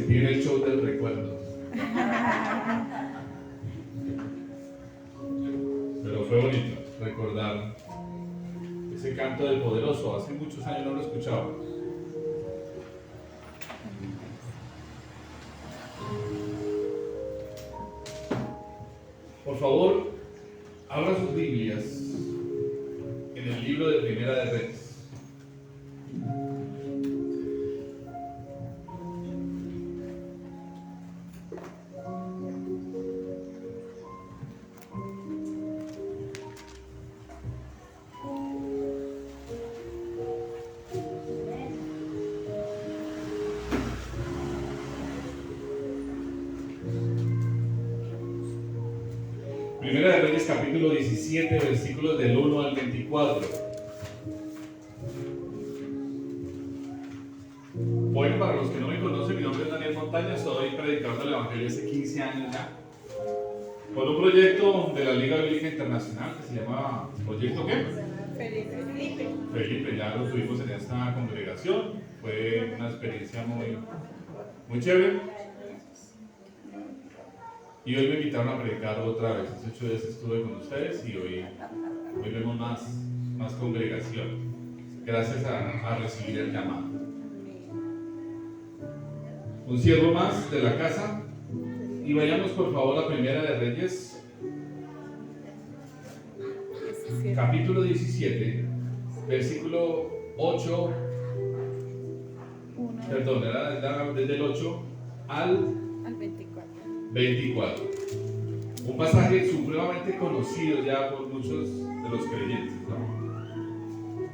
sentí en el show del recuerdo. Pero fue bonito recordar ese canto del poderoso. Hace muchos años no lo escuchaba. Por favor, abra sus Biblias en el libro de Primera de Reyes. Primera de Reyes, capítulo 17, versículos del 1 al 24. Bueno, para los que no me conocen, mi nombre es Daniel Montaña, soy predicador del Evangelio hace 15 años ya, por un proyecto de la Liga Bíblica Internacional que se llama ¿Proyecto qué? Felipe, ya lo tuvimos en esta congregación, fue una experiencia muy chévere. Y hoy me invitaron a predicar otra vez. Hace 8 días estuve con ustedes y hoy vemos más congregación. Gracias a recibir el llamado. Un siervo más de la casa. Y vayamos por favor a Primera de Reyes, capítulo 17, versículo 8. Perdón, era desde el 8 al 24. Un pasaje supremamente conocido ya por muchos de los creyentes, ¿no?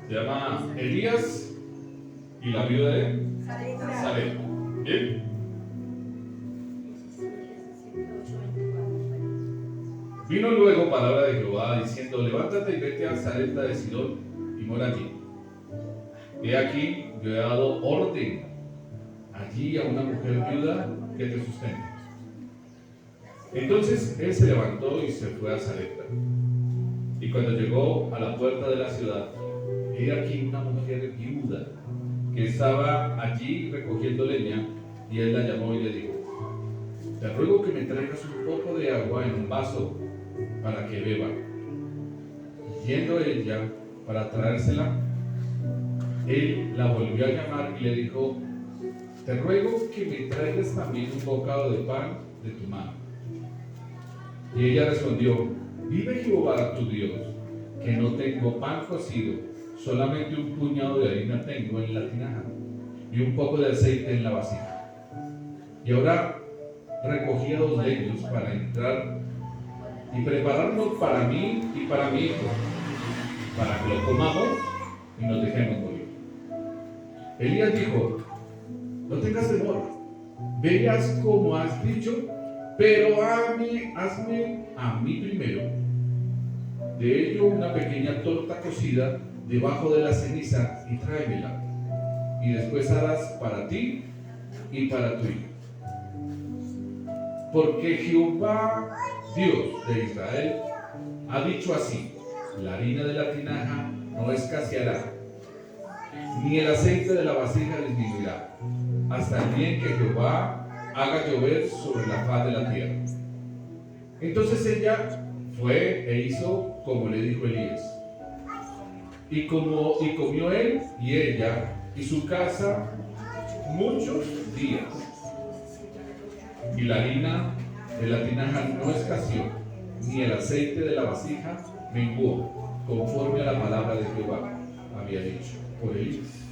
Se llama Elías y la viuda de Sarepta. ¿Bien? Vino luego palabra de Jehová diciendo: levántate y vete a Sarepta de Sidón y mora allí. He aquí, yo he dado orden allí a una mujer viuda que te sustente. Entonces él se levantó y se fue a Sarepta. Y cuando llegó a la puerta de la ciudad, he aquí una mujer viuda que estaba allí recogiendo leña, y él la llamó y le dijo: te ruego que me traigas un poco de agua en un vaso para que beba. Y yendo ella para traérsela, él la volvió a llamar y le dijo: te ruego que me traigas también un bocado de pan de tu mano. Y ella respondió: vive Jehová tu Dios, que no tengo pan cocido, solamente un puñado de harina tengo en la tinaja y un poco de aceite en la vasija. Y ahora recogía 2 leños para entrar y prepararnos para mí y para mi hijo, para que lo comamos y nos dejemos morir. Elías dijo: no tengas temor, veas como has dicho, pero hazme a mí primero de ello una pequeña torta cocida debajo de la ceniza y tráemela, y después harás para ti y para tu hijo. Porque Jehová, Dios de Israel, ha dicho así: la harina de la tinaja no escaseará, ni el aceite de la vasija disminuirá, hasta el día en que Jehová haga llover sobre la faz de la tierra. Entonces ella fue e hizo como le dijo Elías. Y comió él y ella y su casa muchos días. Y la harina de la tinaja no escaseó, ni el aceite de la vasija menguó, conforme a la palabra de Jehová había dicho por Elías.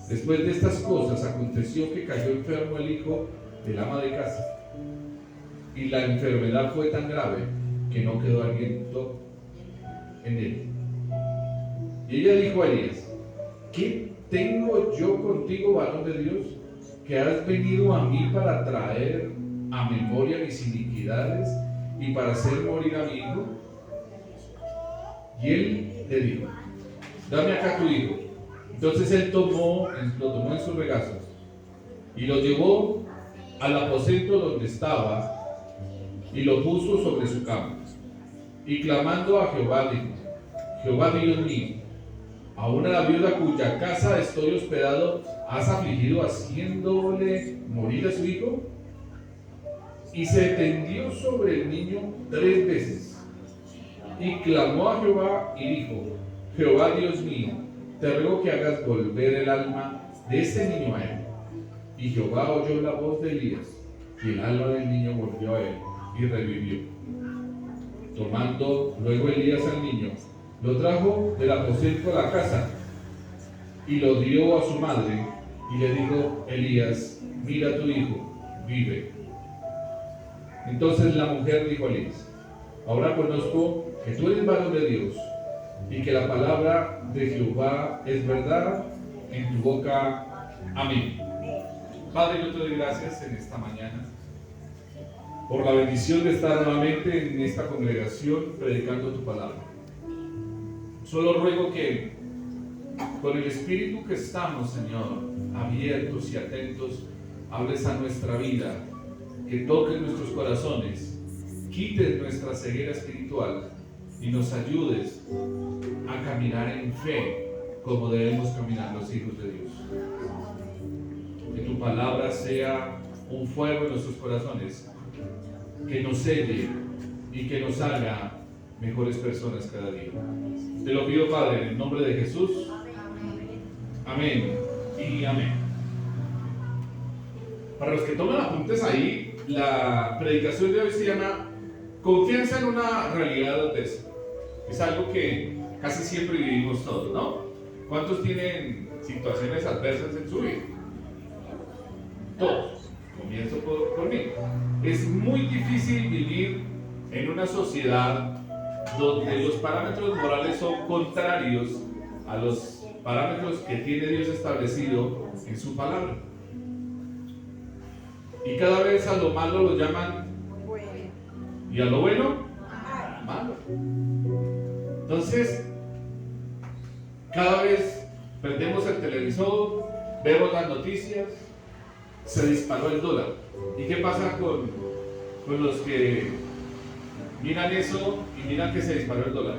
Después de estas cosas aconteció que cayó enfermo el hijo del ama de casa, y la enfermedad fue tan grave que no quedó aliento en él. Y ella dijo a Elías: ¿qué tengo yo contigo, varón de Dios, que has venido a mí para traer a memoria mis iniquidades y para hacer morir a mi hijo? Y él le dijo: dame acá tu hijo. Entonces él lo tomó en sus regazos y lo llevó al aposento donde estaba y lo puso sobre su cama. Y clamando a Jehová dijo: Jehová Dios mío, aún a la viuda cuya casa estoy hospedado has afligido, haciéndole morir a su hijo, y se tendió sobre el niño 3 veces, y clamó a Jehová y dijo: Jehová Dios mío, te ruego que hagas volver el alma de ese niño a él. Y Jehová oyó la voz de Elías, y el alma del niño volvió a él, y revivió. Tomando luego Elías al niño, lo trajo del aposento a la casa, y lo dio a su madre, y le dijo Elías: mira, tu hijo vive. Entonces la mujer dijo a Elías: ahora conozco que tú eres varón de Dios, y que la palabra de Jehová es verdad en tu boca. Amén. Padre, yo te doy gracias en esta mañana por la bendición de estar nuevamente en esta congregación predicando tu palabra. Solo ruego que con el espíritu que estamos, Señor, abiertos y atentos, hables a nuestra vida, que toques nuestros corazones, quites nuestra ceguera espiritual y nos ayudes a caminar en fe como debemos caminar los hijos de Dios. Que tu palabra sea un fuego en nuestros corazones, que nos selle y que nos haga mejores personas cada día. Te lo pido, Padre, en el nombre de Jesús. Amén y amén. Para los que toman apuntes ahí, la predicación de hoy se llama Confianza en una realidad adversa. Es algo que casi siempre vivimos todos, ¿no? ¿Cuántos tienen situaciones adversas en su vida? Todos. Comienzo por mí. Es muy difícil vivir en una sociedad donde los parámetros morales son contrarios a los parámetros que tiene Dios establecido en su palabra. Y cada vez a lo malo lo llaman y a lo bueno, malo. Entonces, cada vez prendemos el televisor, vemos las noticias, se disparó el dólar. ¿Y qué pasa con los que miran eso y miran que se disparó el dólar?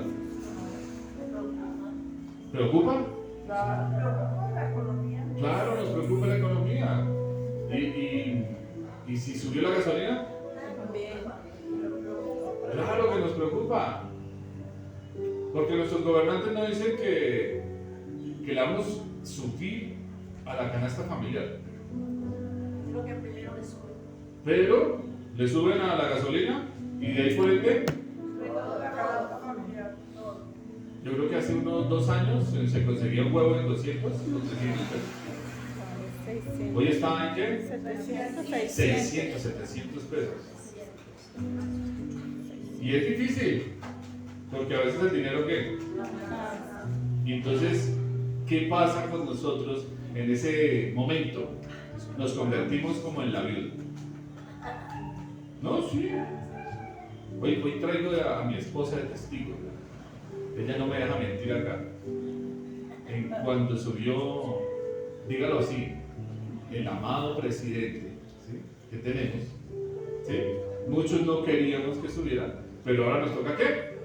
¿Preocupa? Claro, nos preocupa la economía. ¿Y si subió la gasolina? Claro que nos preocupa. Porque nuestros gobernantes nos dicen que le damos subir a la canasta familiar. Pero le suben a la gasolina y de ahí por ende, yo creo que hace unos 2 años se conseguía un huevo en 200 pesos. Hoy está en qué? 600, 700 pesos. Y es difícil, porque a veces el dinero ¿qué? Y entonces, ¿qué pasa con nosotros en ese momento? Nos convertimos como en la viuda. No, sí. Hoy traigo a mi esposa de testigo. Ella no me deja mentir acá. Cuando subió, dígalo así, el amado presidente, ¿sí?, que tenemos, ¿sí? Muchos no queríamos que subiera, pero ahora nos toca ¿qué?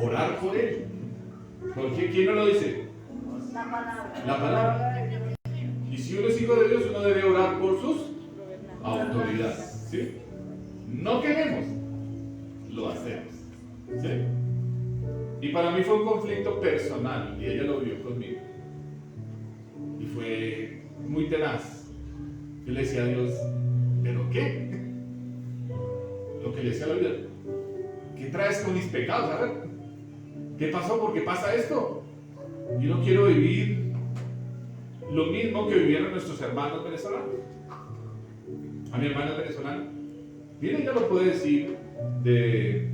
Orar por él. ¿Por qué? ¿Quién no lo dice? La palabra. Y si uno es hijo de Dios, uno debe orar por sus autoridades, ¿sí? No queremos, lo hacemos, ¿sí? Y para mí fue un conflicto personal y ella lo vivió conmigo. Y fue muy tenaz. Yo le decía a Dios, ¿pero qué? Lo que le decía a la vida, ¿qué traes con mis pecados? A ver, ¿qué pasó? ¿Por qué pasa esto? Yo no quiero vivir lo mismo que vivieron nuestros hermanos venezolanos. A mi hermana venezolana, mira, ella lo puede decir de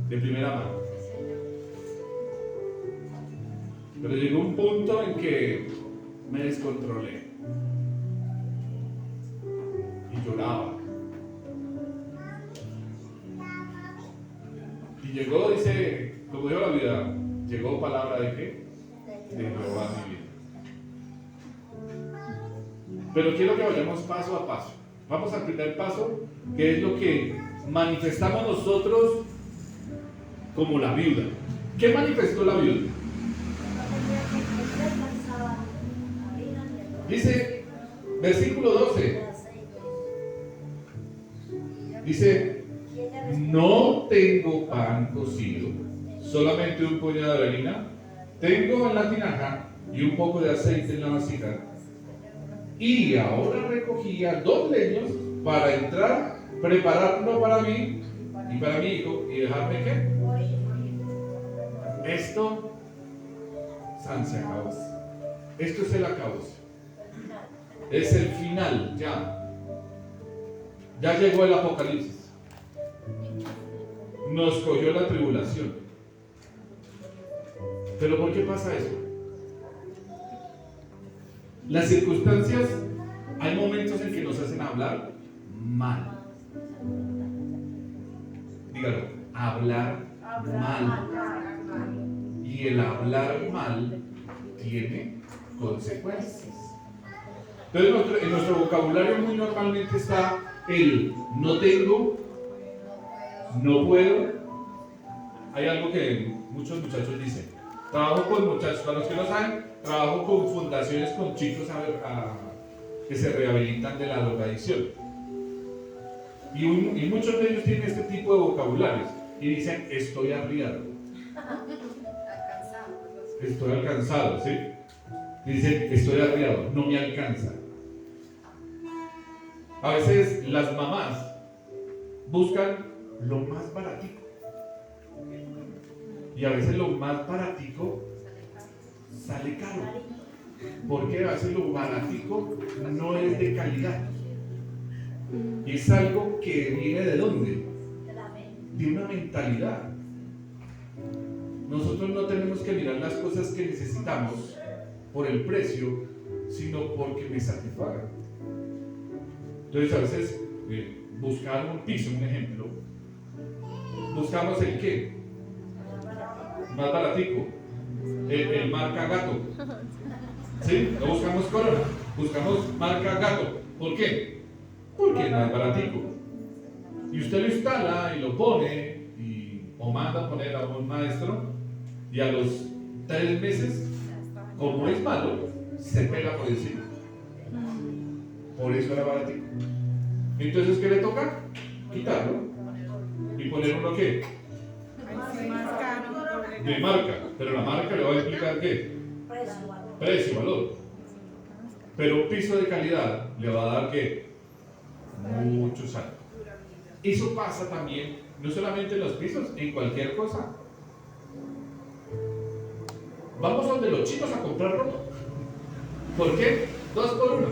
primera mano. Pero llegó un punto en que me descontrolé y lloraba. Y llegó, dice, como dijo la vida, llegó palabra de qué? De Jehová a mi vida. Pero quiero que vayamos paso a paso. Vamos al primer paso, que es lo que manifestamos nosotros como la viuda. ¿Qué manifestó la viuda? Dice Versículo 12. Dice, no tengo pan cocido, solamente un puñado de harina. Tengo en la tinaja y un poco de aceite en la vasija. Y ahora recogía 2 leños para entrar, prepararlo para mí y para mi hijo y dejarme ¿qué? Esto, San, se acabó. Esto es el acabose. Es el final, ya. Ya llegó el apocalipsis. Nos cogió la tribulación. ¿Pero por qué pasa eso? Las circunstancias, hay momentos en que nos hacen hablar mal. Dígalo, hablar mal. Y el hablar mal tiene consecuencias. Entonces en nuestro vocabulario muy normalmente está el no tengo, no puedo. Hay algo que muchos muchachos dicen. Trabajo con muchachos, para los que no saben, trabajo con fundaciones con chicos que se rehabilitan de la drogadicción. Y muchos de ellos tienen este tipo de vocabularios y dicen, estoy arriado. Estoy alcanzado, ¿sí? Y dicen, estoy arriado, no me alcanza. A veces las mamás buscan lo más baratico. Y a veces lo más baratico sale caro. Porque a veces lo baratico no es de calidad. Y es algo que viene ¿de dónde? De una mentalidad. Nosotros no tenemos que mirar las cosas que necesitamos por el precio, sino porque me satisfagan. Entonces a veces buscar un piso, un ejemplo, buscamos el qué, más baratico, el marca Gato, ¿sí? No buscamos Corona, buscamos marca Gato. ¿Por qué? Porque es más baratico. Y usted lo instala y lo pone o manda a poner a un maestro y a los 3 meses, como es malo, se pega por encima. Por eso era baratico. Entonces, ¿qué le toca? Quitarlo y poner uno ¿qué? De marca. Pero la marca le va a explicar ¿qué? Precio, valor. Pero un piso de calidad le va a dar ¿qué? Muchos años. Eso pasa también, no solamente en los pisos, en cualquier cosa. Vamos donde los chicos a comprar ropa. ¿Por qué? 2 por 1.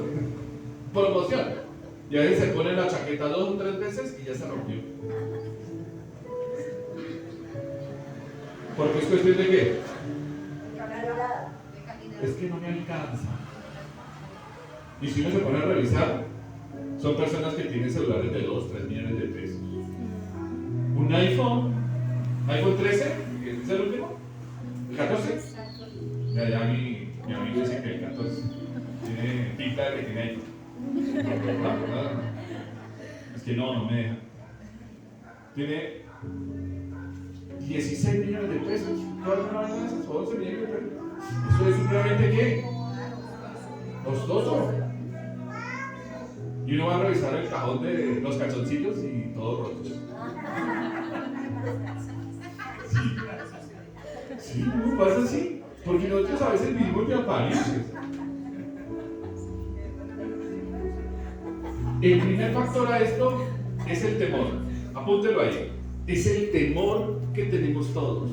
Promoción. Y a veces se pone la chaqueta 2 o 3 veces y ya se rompió. ¿Porque es cuestión de qué? Es que no me alcanza. Y si uno se pone a revisar, son personas que tienen celulares de 2, 3 millones de pesos. Un iPhone 13, que es el último, el 14. Ya mi amigo dice que el 14 tiene pinta de que tiene iPhone. No. Es que no me deja. Tiene 16 millones de pesos. ¿Cuánto no van esas? 11 millones de pesos. Eso es simplemente ¿qué? Costoso. Y uno va a revisar el cajón de los calzoncillos y todos rotos. Sí, no pasa así. Porque nosotros a veces vivimos de apariencias. El primer factor a esto es el temor. Apúntelo ahí. Es el temor que tenemos todos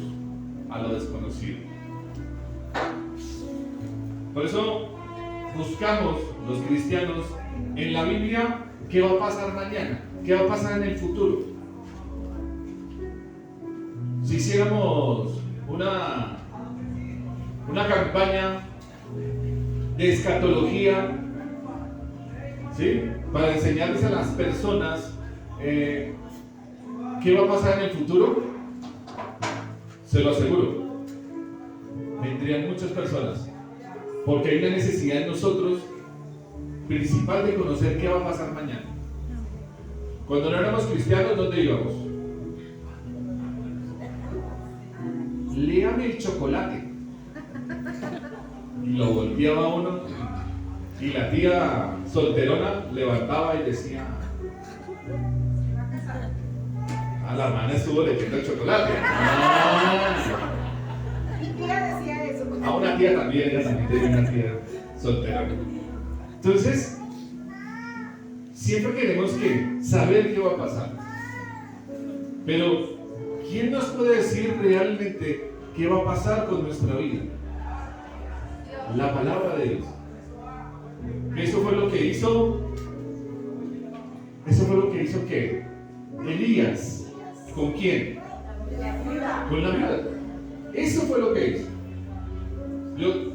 a lo desconocido. Por eso buscamos los cristianos en la Biblia qué va a pasar mañana, qué va a pasar en el futuro. Si hiciéramos una campaña de escatología, ¿sí? Para enseñarles a las personas qué va a pasar en el futuro, se lo aseguro, vendrían muchas personas, porque hay una necesidad en nosotros principal de conocer qué va a pasar mañana. Cuando no éramos cristianos, ¿dónde íbamos? Léame el chocolate. Y lo volteaba uno y la tía solterona levantaba y decía: la hermana estuvo leyendo el chocolate. Mi tía decía eso. Una tía también, ella también tenía una tía solterona. Entonces, siempre queremos saber qué va a pasar. Pero, ¿quién nos puede decir realmente qué va a pasar con nuestra vida? La palabra de Dios. Eso fue lo que hizo. ¿Qué? Elías. ¿Con quién? Con la viuda. Eso fue lo que hizo.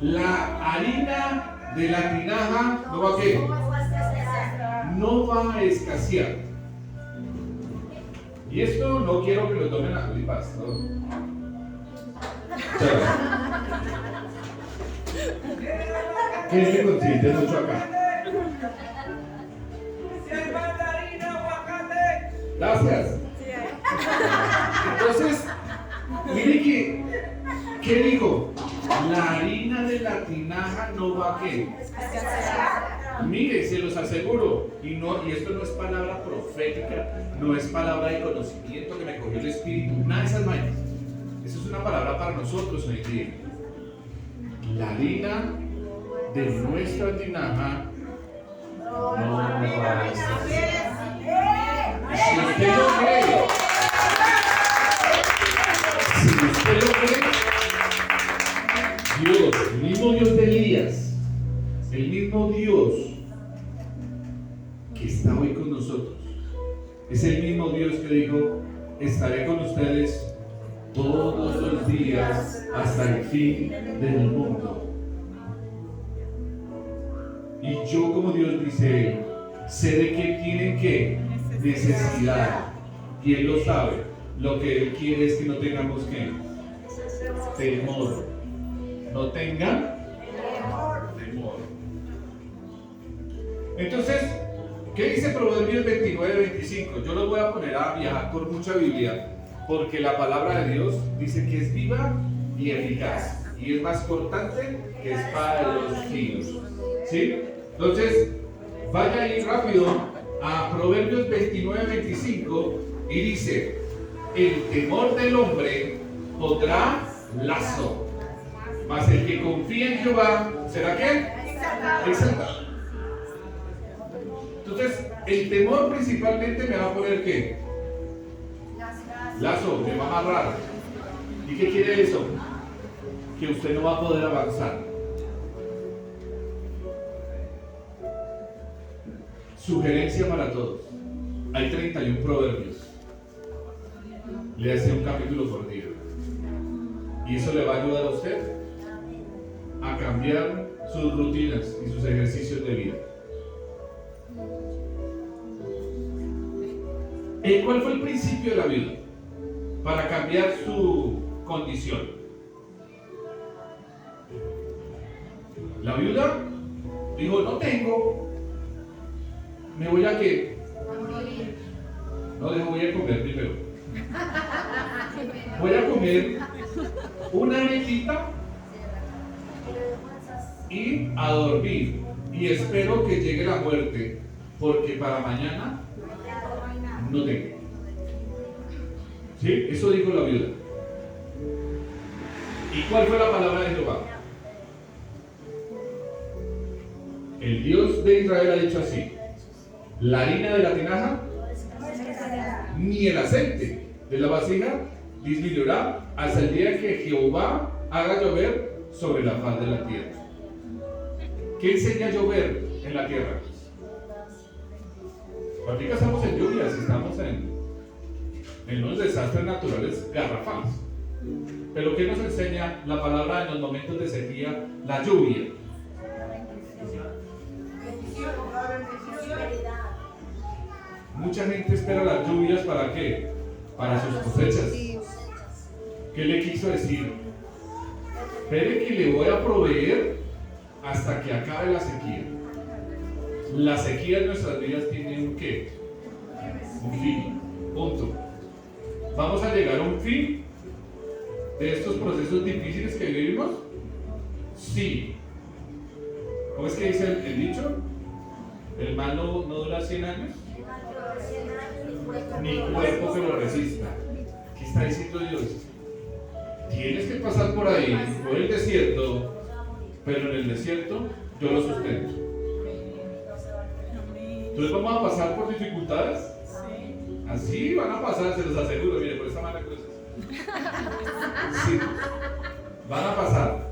La harina de la tinaja no va a ¿qué? No va a escasear. Y esto no quiero que lo tomen a mi pastor. ¿Quién se consiente mucho acá? Gracias. Entonces, mire ¿qué dijo? La harina de la tinaja no va a ¿qué? Mire, se los aseguro, y esto no es palabra profética, no es palabra de conocimiento que me cogió el Espíritu, nada de esas vainas. Eso es una palabra para nosotros hoy en día. La harina de nuestra tinaja no va a escasear. Si usted lo cree, Dios, el mismo Dios de Elías, el mismo Dios que está hoy con nosotros, es el mismo Dios que dijo: estaré con ustedes todos los días hasta el fin del mundo. Y yo, como Dios dice, sé de qué tienen que necesidad, y Él lo sabe. Lo que Él quiere es que no tengamos que temor. No tengan temor. Entonces, ¿qué dice Proverbios 29-25? Yo lo voy a poner a viajar por mucha Biblia, porque la palabra de Dios dice que es viva y eficaz, y es más cortante que espada de dos filos. ¿Sí? Entonces, vaya ahí rápido a Proverbios 29-25 y dice: el temor del hombre pondrá lazo, mas el que confía en Jehová será ¿qué? Exaltado. Entonces, el temor principalmente me va a poner ¿qué? Lazo, me va a amarrar. ¿Y qué quiere eso? Que usted no va a poder avanzar. Sugerencia para todos: hay 31 proverbios. Léase un capítulo por día, y eso le va a ayudar a usted a cambiar sus rutinas y sus ejercicios de vida. ¿Cuál fue el principio de la viuda para cambiar su condición? La viuda dijo: no tengo, me voy a ¿qué? No, dijo: voy a comer primero. Voy a comer una arepita y a dormir, y espero que llegue la muerte, porque para mañana no tengo. ¿Sí? Eso dijo la viuda. ¿Y cuál fue la palabra de Jehová? El Dios de Israel ha dicho así: la harina de la tinaja ni el aceite de la vasija disminuirá hasta el día que Jehová haga llover sobre la faz de la tierra. ¿Qué enseña a llover en la tierra? Ahorita estamos en lluvias, estamos en unos desastres naturales garrafales. Pero ¿qué nos enseña la palabra en los momentos de sequía? La lluvia. Mucha gente espera las lluvias ¿para qué? Para sus cosechas. ¿Qué le quiso decir? Espere que le voy a proveer hasta que acabe la sequía. La sequía en nuestras vidas tiene un ¿qué? Un fin. Punto. ¿Vamos a llegar a un fin de estos procesos difíciles que vivimos? Sí. ¿Cómo es que dice el dicho? El mal no dura 100 años, ni cuerpo que lo resista. ¿Qué está diciendo Dios? Tienes que pasar por ahí, por el desierto, pero en el desierto yo lo sustento. Entonces vamos a pasar por dificultades. Así van a pasar, se los aseguro. Mire, por esta mala cruz. Sí, van a pasar.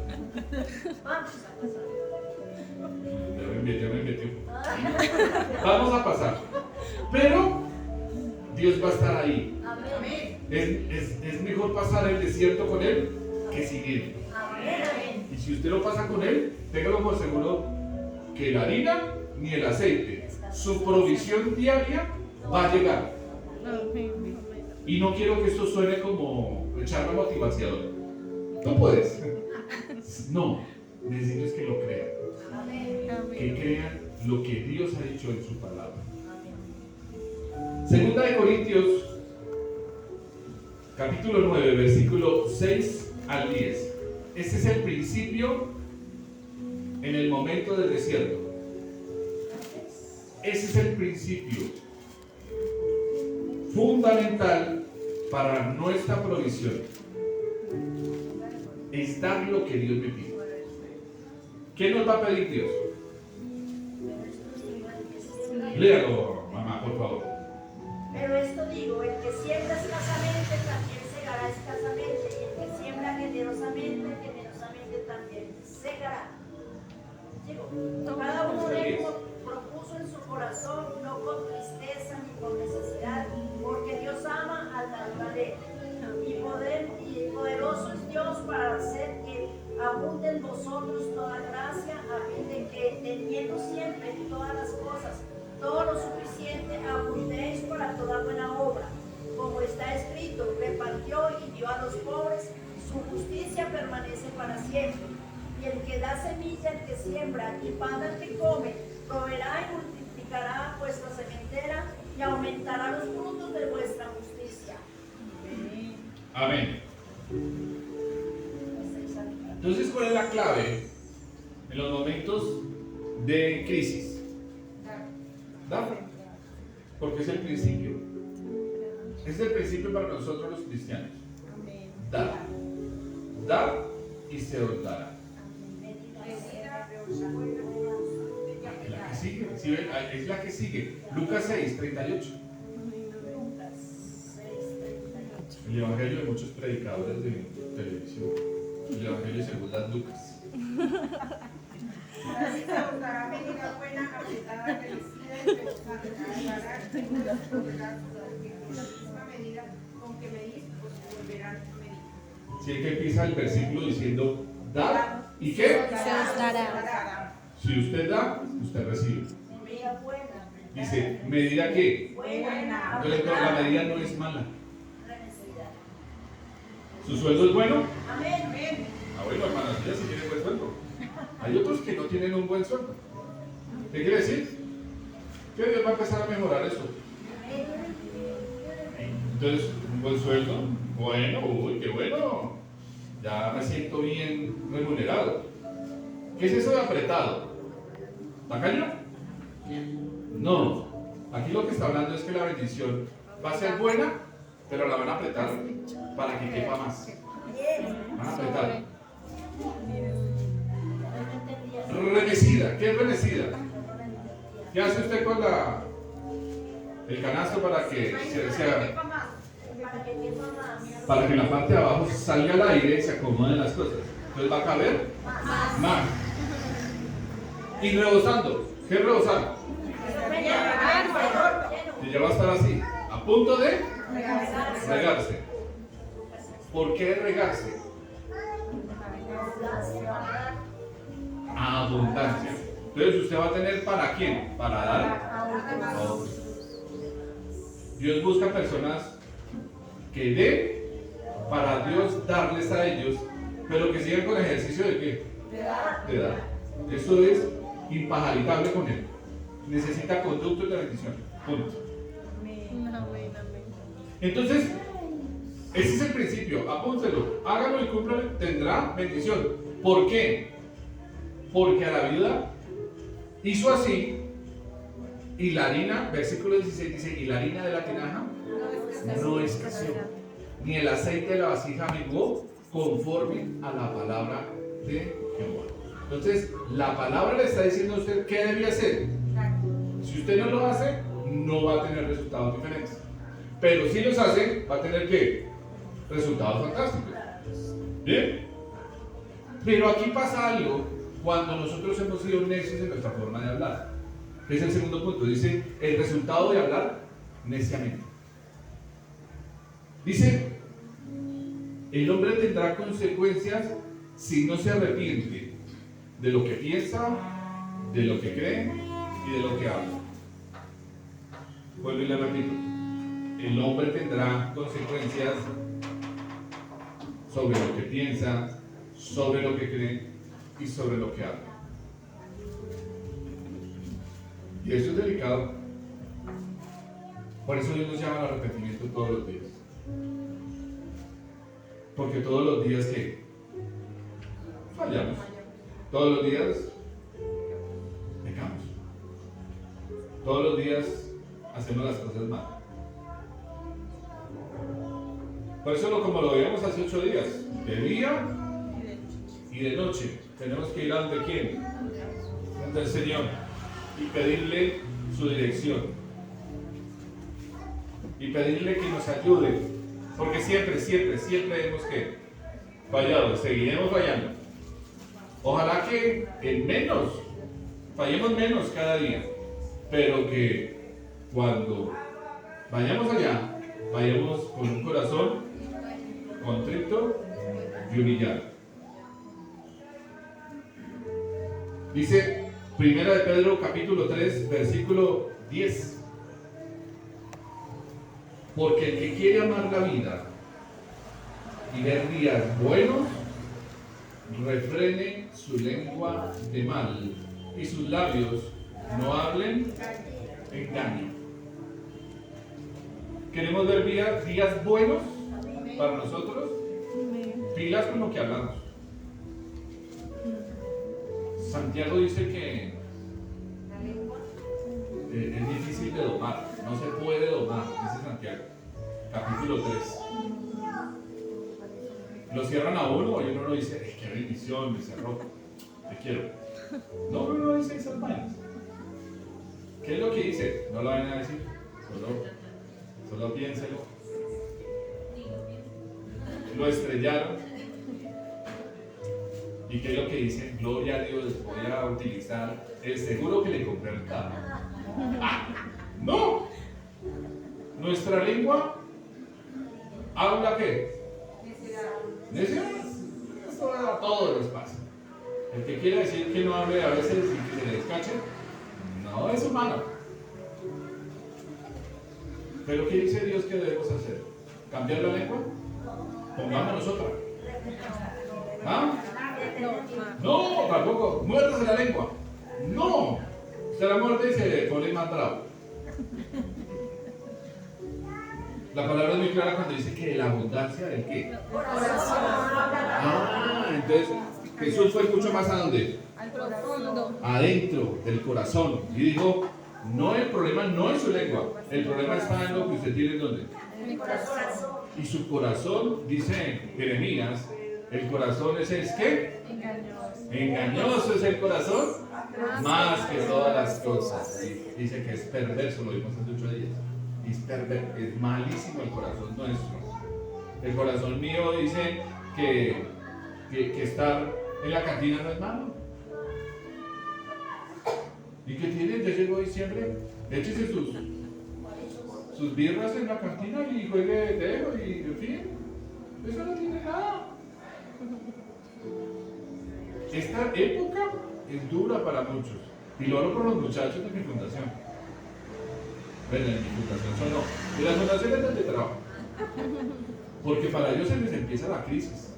Ya me metí. Vamos a pasar. Pero Dios va a estar ahí. Es mejor pasar el desierto con Él que sin Él. Y si usted lo pasa con Él, téngalo por seguro que la harina ni el aceite, su provisión diaria va a llegar. Y no quiero que esto suene como echarme motivación. Tú puedes. No, necesito que lo crean. Que crean lo que Dios ha dicho en su palabra. Segunda de Corintios, capítulo 9, versículo 6 al 10. Este es el principio en el momento del desierto. Ese es el principio fundamental para nuestra provisión. Es dar lo que Dios me pide. ¿Qué nos va a pedir Dios? Léalo, mamá, por favor. Pero esto digo, el que siembra escasamente también segará escasamente, y el que siembra generosamente, generosamente también segará. Digo, cada uno de ellos propuso en su corazón, no con tristeza ni con necesidad, porque Dios ama al dador alegre. Y poderoso es Dios para hacer que abunde en vosotros toda gracia, a fin de que, teniendo siempre en todas las cosas todo lo suficiente, abundéis para toda buena obra. Como está escrito, repartió y dio a los pobres, su justicia permanece para siempre. Y el que da semilla, el que siembra, y pan al que come, proveerá y multiplicará vuestra sementera y aumentará los frutos de vuestra justicia. Amén. Entonces, ¿cuál es la clave en los momentos de crisis? Dar. Porque es el principio. Es el principio para nosotros los cristianos. Dar. Dar y se os dará. La que sigue, ¿sí ven? Es la que sigue. Lucas 6, 38. El evangelio de muchos predicadores de televisión. El evangelio según las Lucas. Así se os dará medida buena, apretada, merecida y rebosante. Dará y os volverá porque con la misma medida con que medís, os volverán medida. Si es que empieza el versículo diciendo, da y qué? Se os dará. Si usted da, usted recibe. Medida buena. Dice, ¿medida qué? Buena. Entonces la medida no es mala. Necesidad. ¿Su sueldo es bueno? Amén. Ah, bueno, hermanas, ya sí tienen buen sueldo. Hay otros que no tienen un buen sueldo. ¿Qué quiere decir? Que Dios va a empezar a mejorar eso. Entonces, un buen sueldo, bueno, uy, qué bueno. Ya me siento bien remunerado. ¿Qué es eso de apretado? ¿Tacaño? No. Aquí lo que está hablando es que la bendición va a ser buena, pero la van a apretar para que quepa más. Van a apretar. Remecida. ¿Qué es remecida? ¿Qué hace usted con el canasto para que para que la parte de abajo salga al aire y se acomoden las cosas? Entonces va a caber más. Y rebosando. ¿Qué es rebosar? Que ya va a estar así, a punto de regarse. ¿Por qué regarse? Abundancia. Entonces usted va a tener ¿para quién? Para dar a otros. Dios busca personas que den para Dios darles a ellos, pero que sigan con el ejercicio de qué? De dar. Eso es impajaritable con Él. Necesita conductos de bendición. Punto. Entonces, ese es el principio. Apúntelo, hágalo y cúmplalo, tendrá bendición. ¿Por qué? Porque a la viuda hizo así Y la harina, versículo 16 dice, y la harina de la tinaja no escaseó, ni el aceite de la vasija menguó, conforme a la palabra de Jehová. Entonces, la palabra le está diciendo a usted qué debe hacer. Si usted no lo hace, no va a tener resultados diferentes. Pero si los hace, va a tener ¿qué? Resultados fantásticos. ¿Bien? Pero aquí pasa algo cuando nosotros hemos sido necios en nuestra forma de hablar. Es el segundo punto. Dice, el resultado de hablar neciamente. Dice, el hombre tendrá consecuencias si no se arrepiente de lo que piensa, de lo que cree y de lo que habla. Vuelvo y le repito. El hombre tendrá consecuencias sobre lo que piensa, sobre lo que cree y sobre lo que habla. Y eso es delicado. Por eso Dios nos llama al arrepentimiento todos los días. Porque todos los días que fallamos, todos los días pecamos, todos los días hacemos las cosas mal. Por eso, como lo veíamos hace 8 días, de día y de noche, tenemos que ir ante quién, ante el Señor, y pedirle su dirección, y pedirle que nos ayude, porque siempre hemos que fallado, seguiremos fallando. Ojalá que fallemos menos cada día, pero que cuando vayamos allá, vayamos con un corazón contrito y humillado. Dice Primera de Pedro capítulo 3 versículo 10. Porque el que quiere amar la vida y ver días buenos, refrene su lengua de mal y sus labios no hablen engaño. ¿Queremos ver días buenos para nosotros? Pilas con lo que hablamos. Santiago dice que es difícil de domar, no se puede domar, dice Santiago, capítulo 3. Lo cierran a uno y uno dice, qué bendición, me cerró, te quiero. No dice esas vainas. ¿Qué es lo que dice? No lo vayan a decir, solo piénselo. Lo estrellaron. ¿Y qué es lo que dice? Gloria a Dios, voy a utilizar el seguro que le compré al carro. ¡No! Nuestra lengua habla ¿qué? Necio. Esto a todos les pasa. El que quiere decir que no hable a veces y que se le descache, no es humano. Pero ¿qué dice Dios que debemos hacer? ¿Cambiar la lengua? Pongámonos otra. ¿Ah? No, tampoco. Muérdase la lengua. No. Se la muerde y se pone más bravo. La palabra es muy clara cuando dice que la abundancia del ¿qué? Entonces Jesús fue mucho más a dónde? Al profundo. Adentro del corazón. Y dijo, no, el problema no es su lengua. El problema está en lo que usted tiene ¿dónde? En mi corazón. corazón. Y su corazón, dice Jeremías, el corazón es ¿qué? Engañoso. Engañoso es el corazón, más que todas las cosas. Dice que es perverso, lo vimos hace 8 días. Es malísimo el corazón nuestro. El corazón mío dice que estar en la cantina no es malo. ¿Y qué tiene? Ya llegó diciembre, échese sus birras en la cantina y juegue dedo y en fin. Eso no tiene nada. Esta época es dura para muchos. Y lo hablo por los muchachos de mi fundación. Bueno, en mi fundación son no. Y las fundaciones donde trabajo. Porque para ellos se les empieza la crisis.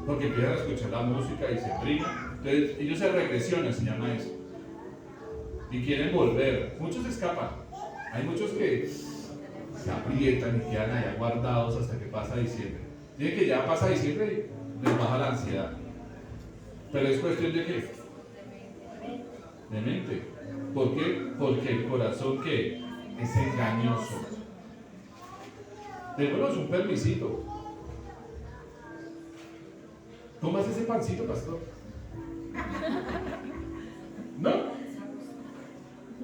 Porque empiezan a escuchar la música y se priman. Entonces ellos se regresionan, se llama eso. Y quieren volver. Muchos escapan. Hay muchos que se aprietan y quedan allá guardados hasta que pasa diciembre. Dicen que ya pasa diciembre y les baja la ansiedad. Pero es cuestión de qué? de mente. ¿Por qué? Porque el corazón que es engañoso. Démonos un permisito. ¿Tomas ese pancito, pastor? ¿No?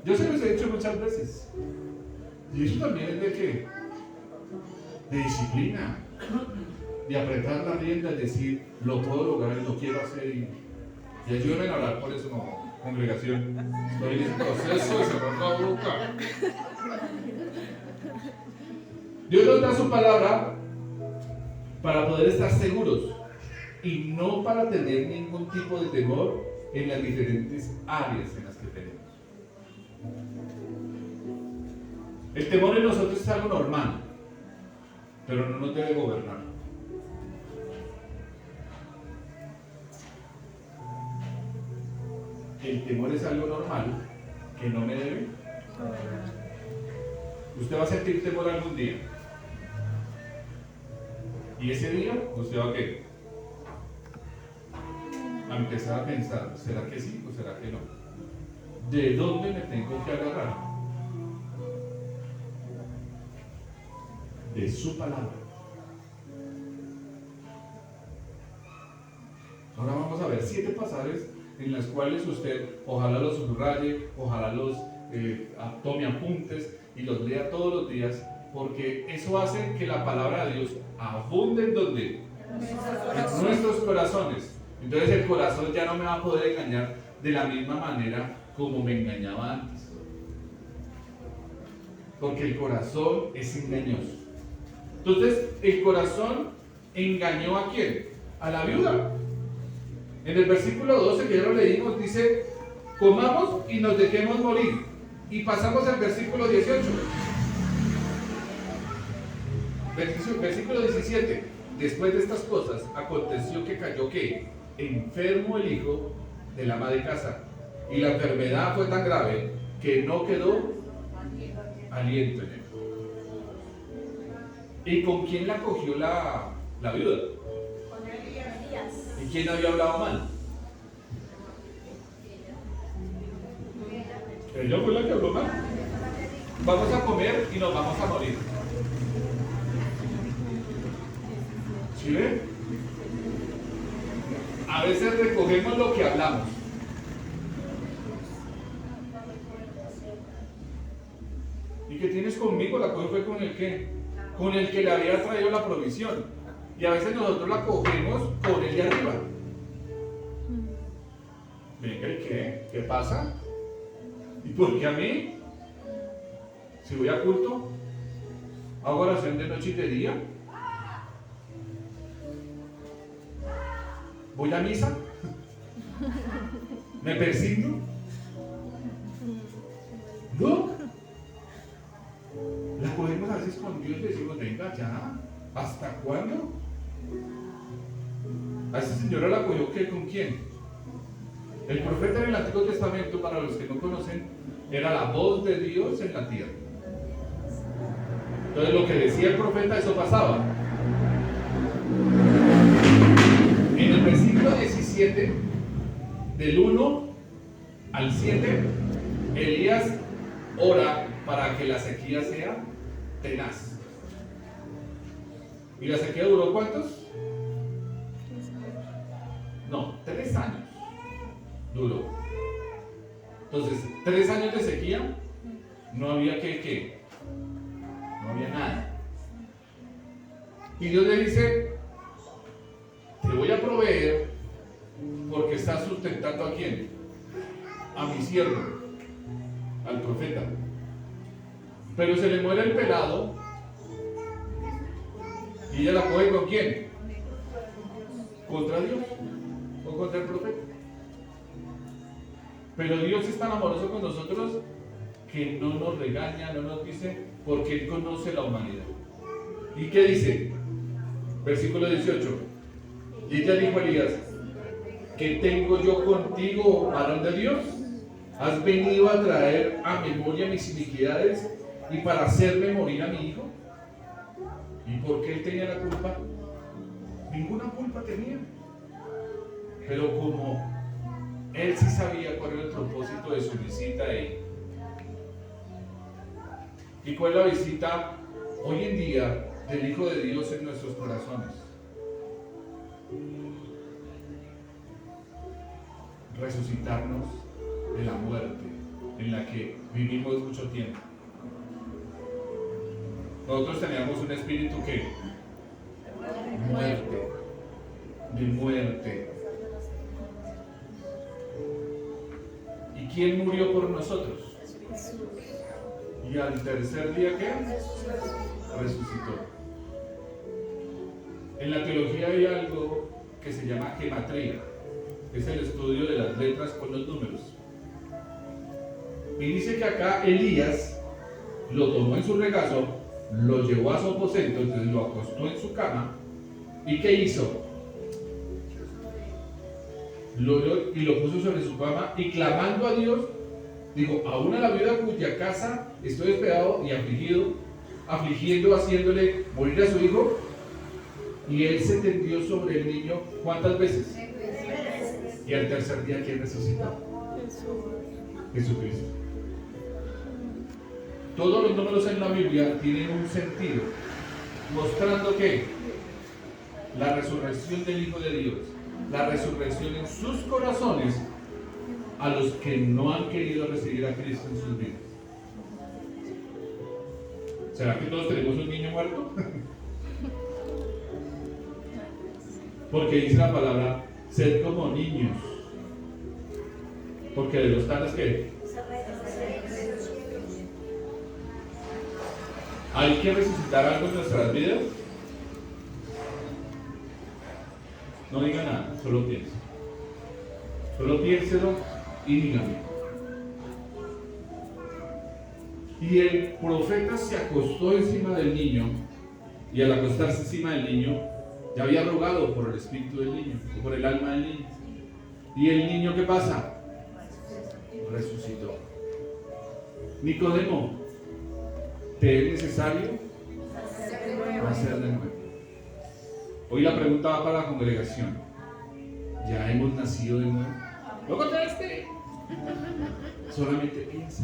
Yo se los he dicho muchas veces. Y eso también es de qué? De disciplina. De apretar la rienda, es decir, lo puedo lograr, lo quiero hacer y ayúdenme a hablar por eso, no, congregación. Estoy en ese proceso de cerrar la boca. Dios nos da su palabra para poder estar seguros y no para tener ningún tipo de temor en las diferentes áreas en las que tenemos. El temor en nosotros es algo normal, pero no nos debe gobernar. El temor es algo normal que no me debe. Usted va a sentir temor algún día. Y ese día, usted va a ¿qué? A empezar a pensar, ¿será que sí o será que no? ¿De dónde me tengo que agarrar? De su palabra. Ahora vamos a ver 7 pasajes en las cuales usted ojalá los subraye, ojalá los tome apuntes y los lea todos los días, porque eso hace que la palabra de Dios abunde en donde, en nuestros corazones. Entonces el corazón ya no me va a poder engañar de la misma manera como me engañaba antes, porque el corazón es engañoso. Entonces el corazón engañó ¿a quién? A la viuda. En el versículo 12 que ya lo leímos dice: comamos y nos dejemos morir. Y pasamos al versículo 18. Versículo 17. Después de estas cosas aconteció que cayó ¿qué? Enfermo el hijo del ama de casa, y la enfermedad fue tan grave que no quedó aliento en él. ¿Y con quién la cogió la viuda? Con Elías. ¿Y quién había hablado mal? Ella fue la que habló mal. Vamos a comer y nos vamos a morir. ¿Sí ven? A veces recogemos lo que hablamos. ¿Y qué tienes conmigo? La cosa fue con el que, con el que le había traído la provisión. Y a veces nosotros la cogemos con el de arriba. Venga, ¿y qué? ¿Qué pasa? ¿Y por qué a mí? Si voy a culto, hago oración de noche y de día, voy a misa, me persigno. No, la cogemos a veces con Dios y decimos: venga ya, ¿hasta cuándo? A esa señora la cogió ¿qué? ¿Con quién? El profeta en el Antiguo Testamento, para los que no conocen, era la voz de Dios en la tierra. Entonces lo que decía el profeta, eso pasaba. En el versículo 17, del 1 al 7, Elías ora para que la sequía sea tenaz. ¿Y la sequía duró cuántos? No, 3 años duró. Entonces, 3 años de sequía, no había ¿qué? No había nada. Y Dios le dice: te voy a proveer porque estás sustentando ¿a quién? A mi siervo, al profeta. Pero se le muere el pelado y ella la coge ¿con quién? Contra Dios o contra el profeta. Pero Dios es tan amoroso con nosotros que no nos regaña, no nos dice, porque Él conoce la humanidad. ¿Y qué dice? Versículo 18. Y ella dijo a Elías: ¿qué tengo yo contigo, varón de Dios? ¿Has venido a traer a memoria mis iniquidades y para hacerme morir a mi hijo? ¿Y por qué él tenía la culpa? Ninguna culpa tenía. Pero como Él sí sabía cuál era el propósito de su visita ahí. ¿Y cuál es la visita hoy en día del Hijo de Dios en nuestros corazones? Resucitarnos de la muerte en la que vivimos mucho tiempo. Nosotros teníamos un espíritu que de muerte. ¿Y quién murió por nosotros? Y al tercer día, ¿qué? Resucitó. En la teología hay algo que se llama gematría, que es el estudio de las letras con los números. Y dice que acá Elías lo tomó en su regazo, lo llevó a su aposento, entonces lo acostó en su cama. ¿Y qué hizo? Y lo puso sobre su cama y clamando a Dios, dijo: aún a la viuda cuya casa estoy hospedado y afligiendo, haciéndole morir a su hijo. Y él se tendió sobre el niño, ¿cuántas veces? Y al tercer día, ¿quién resucitó? Jesucristo. Todos los números en la Biblia tienen un sentido, mostrando que la resurrección del Hijo de Dios, la resurrección en sus corazones a los que no han querido recibir a Cristo en sus vidas. ¿Será que todos tenemos un niño muerto? Porque dice la palabra: sed como niños. Porque de los tales que hay que resucitar algo en nuestras vidas. No diga nada, solo piense. Solo piénselo y dígame. Y el profeta se acostó encima del niño, y al acostarse encima del niño, ya había rogado por el espíritu del niño, o por el alma del niño. ¿Y el niño qué pasa? Resucitó. Nicodemo, ¿te es necesario hacer de nuevo? Hoy la pregunta va para la congregación: ¿ya hemos nacido de nuevo? ¡No conteste! Solamente piensa.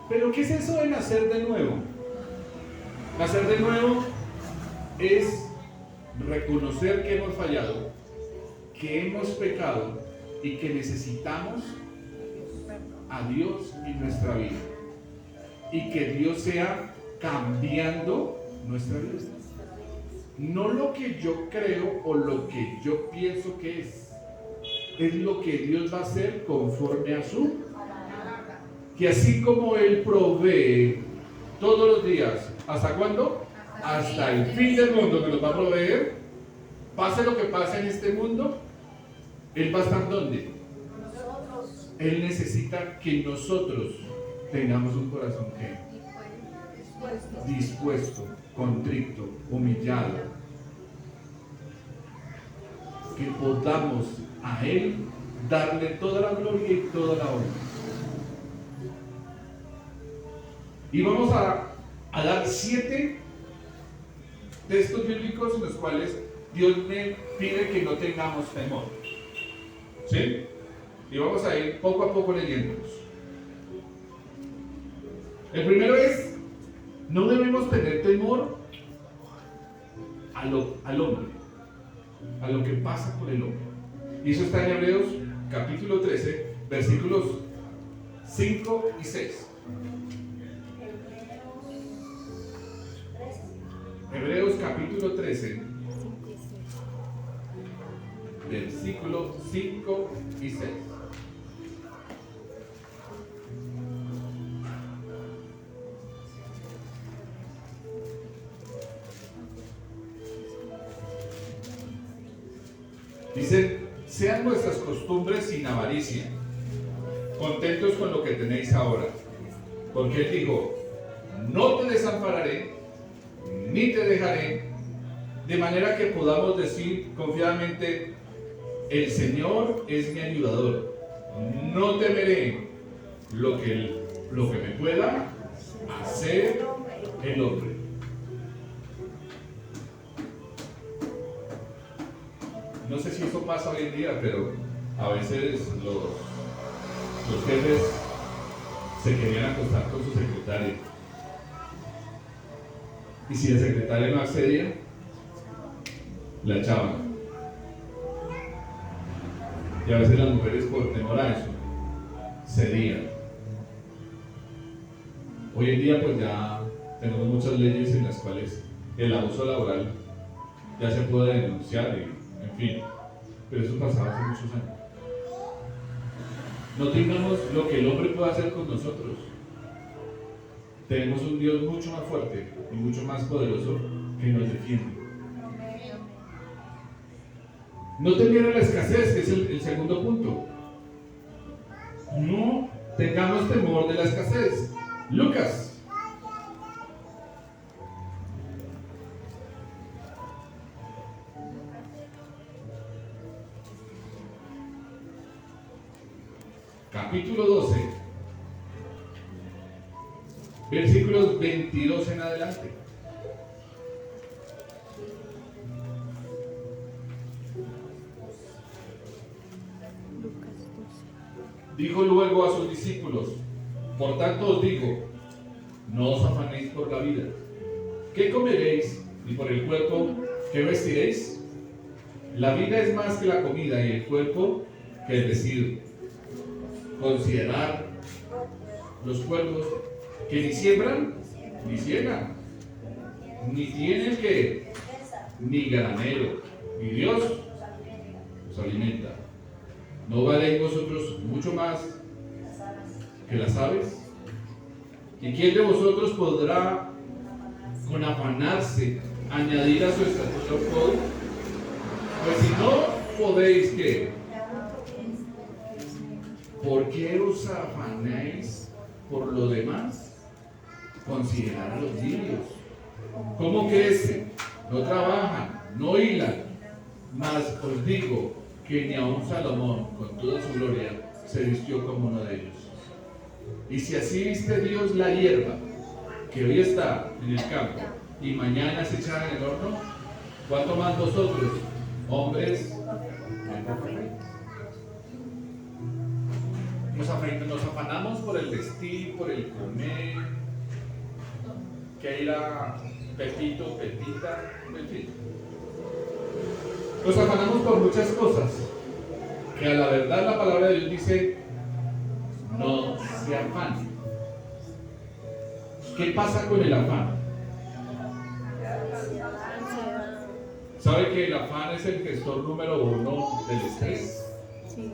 ¿Pero qué es eso de nacer de nuevo? Nacer de nuevo es reconocer que hemos fallado, que hemos pecado y que necesitamos a Dios en nuestra vida, y que Dios sea cambiando nuestra vida. No lo que yo creo o lo que yo pienso que es lo que Dios va a hacer conforme a su. Que así como Él provee todos los días, ¿hasta cuándo? Hasta el fin del mundo que nos va a proveer. Pase lo que pase en este mundo, Él va a estar ¿dónde? Él necesita que nosotros tengamos un corazón que dispuesto, contrito, humillado, que podamos a Él darle toda la gloria y toda la honra. Y vamos a dar 7 textos bíblicos en los cuales Dios me pide que no tengamos temor. ¿Sí? Y vamos a ir poco a poco leyéndolos. El primero es: no debemos tener temor al hombre, a lo que pasa por el hombre. Y eso está en Hebreos capítulo 13, versículos 5 y 6. Hebreos capítulo 13, versículos 5 y 6. Dice: sean vuestras costumbres sin avaricia, contentos con lo que tenéis ahora. Porque Él dijo: no te desampararé, ni te dejaré, de manera que podamos decir confiadamente: el Señor es mi ayudador, no temeré lo que me pueda hacer el hombre. No sé si eso pasa hoy en día, pero A veces los jefes se querían acostar con su secretaria. Y si la secretaria no accedía, la echaban. Y a veces las mujeres, por temor a eso, cedían. Hoy en día pues ya tenemos muchas leyes en las cuales el abuso laboral ya se puede denunciar, en fin, pero eso pasaba hace muchos años. No tengamos lo que el hombre puede hacer con nosotros. Tenemos un Dios mucho más fuerte y mucho más poderoso que nos defiende. No temieron la escasez, que es el segundo punto. No tengamos temor de la escasez. Lucas. Capítulo 12. Versículos 22 en adelante. Dijo luego a sus discípulos: por tanto os digo, no os afanéis por la vida, ¿qué comeréis? Y por el cuerpo, ¿qué vestiréis? La vida es más que la comida y el cuerpo que el vestido. Considerad los cuervos, que ni siembran, ni ciegan, ni tienen que, ni granero, y Dios los alimenta. ¿No valéis vosotros mucho más que las aves? ¿Y quién de vosotros podrá, con afanarse, añadir a su estatura un codo? Pues si no podéis, ¿qué? ¿Por qué os afanáis por lo demás? Considerad a los lirios, cómo crecen, no trabajan, no hilan, mas os digo que ni aun Salomón, con toda su gloria, se vistió como uno de ellos. Y si así viste Dios la hierba, que hoy está en el campo y mañana se echará en el horno, ¿cuánto más vosotros, hombres? Nos afanamos por el vestir, por el comer, que ir a Pepito, Pepita, en fin. Nos afanamos por muchas cosas, que a la verdad la palabra de Dios dice, no se afanen. ¿Qué pasa con el afán? ¿Sabe que el afán es el gestor número 1 del estrés? Sí.